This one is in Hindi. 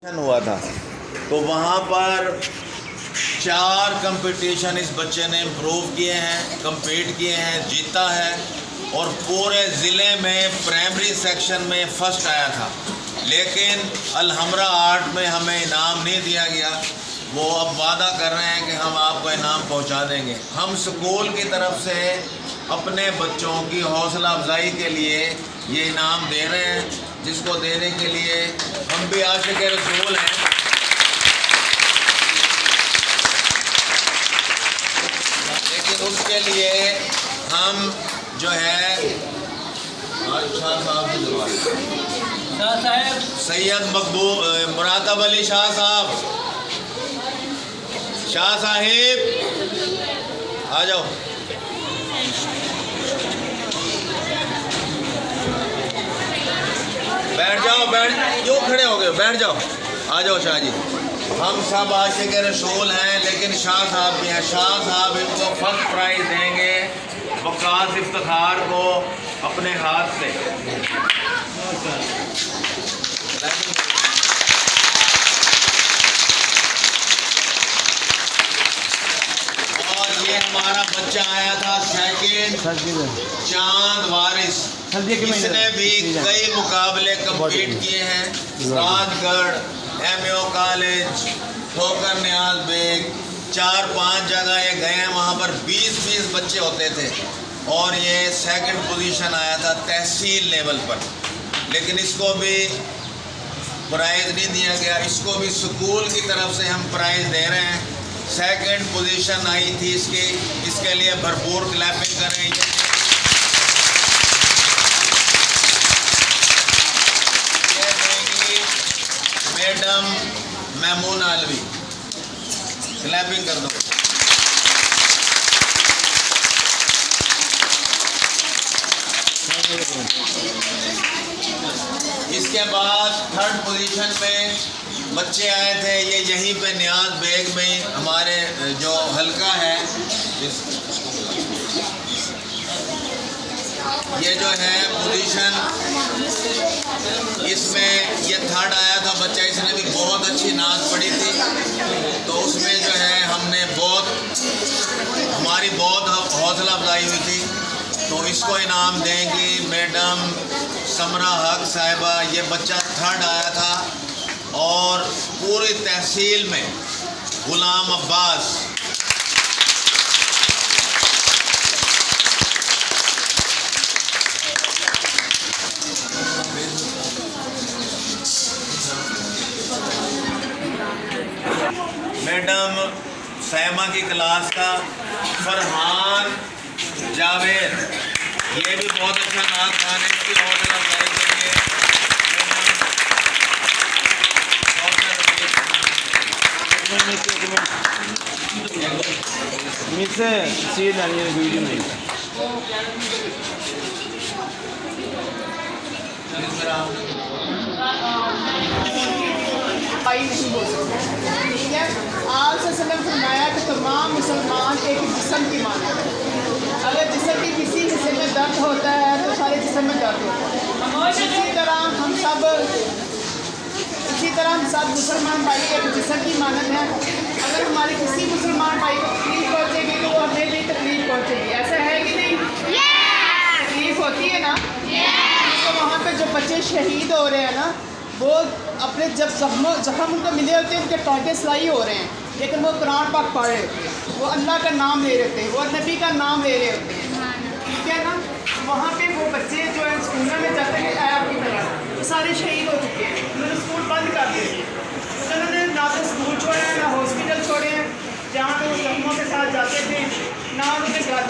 हुआ था तो वहाँ पर 4 कंपटीशन इस बच्चे ने इम्प्रूव किए हैं, कम्पीट किए हैं, जीता है और पूरे ज़िले में प्राइमरी सेक्शन में फ़र्स्ट आया था। लेकिन अलहमरा आर्ट में हमें इनाम नहीं दिया गया। वो अब वादा कर रहे हैं कि हम आपको इनाम पहुंचा देंगे। हम स्कूल की तरफ से अपने बच्चों की हौसला अफजाई के लिए ये इनाम दे रहे हैं, जिसको देने के लिए हम भी आशिक़ रसूल हैं। लेकिन उसके लिए हम जो है शाह साहब सैयद मकबूल मुरातब अली शाह साहब, शाह साहिब आ जाओ। बैठ जाओ, क्यों खड़े हो गए? बैठ जाओ, आ जाओ शाह जी। हम सब आशिक़ रसूल हैं, लेकिन शाह साहब भी हैं। शाह साहब इनको फर्स्ट प्राइज़ देंगे वकास इफ्तिखार को अपने हाथ से। और ये हमारा बच्चा आया था सेकंड, चांद वारिस। इसने भी कई मुकाबले कम्पीट किए हैं। राजगढ़, MAO कॉलेज, ठोकर नियाज बेग, 4-5 जगह ये गए हैं। वहाँ पर 20-20 बच्चे होते थे और ये सेकंड पोजीशन आया था तहसील लेवल पर। लेकिन इसको भी प्राइज़ नहीं दिया गया। इसको भी स्कूल की तरफ से हम प्राइज़ दे रहे हैं। सेकंड पोजीशन आई थी इसके लिए भरपूर क्लैपिंग करें। मैडम महमूना अलवी, क्लैपिंग कर दो। इसके बाद थर्ड पोजीशन में बच्चे आए थे। ये यहीं पे नियाज बेग में हमारे जो हल्का है, ये जो है पोजीशन, इसमें ये थर्ड आया था बच्चा। इसने भी बहुत अच्छी नाच पड़ी थी, तो उसमें जो है हमारी बहुत हौसला अफजाई हुई थी। तो इसको इनाम देंगी मैडम समरा हक साहिबा। ये बच्चा थर्ड आया था और पूरी तहसील में गुलाम अब्बास। मैडम सैमा की क्लास का फरहान जावेद, ये भी बहुत अच्छा नाच गाने की हौसला अफजाई के लिए नहीं बोल सकते। ठीक है, आप वसल्लम फरमाया कि तमाम मुसलमान एक जिस्म की मानते हैं। अगर जिस्म के किसी हिस्से में दर्द होता है तो सारे जिस्म में दर्द होता है। इसी तरह हम सब मुसलमान भाई एक जिस्म की मानत है। अगर हमारे किसी मुसलमान भाई को तकलीफ पहुँचेगी तो वो हमें भी तकलीफ पहुँचेगी। ऐसा है कि नहीं? तकलीफ होती है ना। तो वहाँ पे जो बच्चे शहीद हो रहे हैं ना, वो अपने जब जख्म उनको मिले होते हैं, उनके टाँके सिलाई हो रहे हैं, लेकिन वो कुरान पाक पढ़ रहे होते हैं, वो अल्लाह का नाम ले रहे होते हैं, वो नबी का नाम ले रहे होते हैं। ठीक है ना। वहाँ पे वो बच्चे जो है स्कूलों में जाते हैं ऐप की तरह, वो सारे शहीद हो चुके हैं। उन्होंने स्कूल बंद कर दिए। उन्होंने ना तो स्कूल छोड़े हैं, ना हॉस्पिटल छोड़े हैं जहाँ पे वो जख्मों के साथ जाते थे, ना उनके घर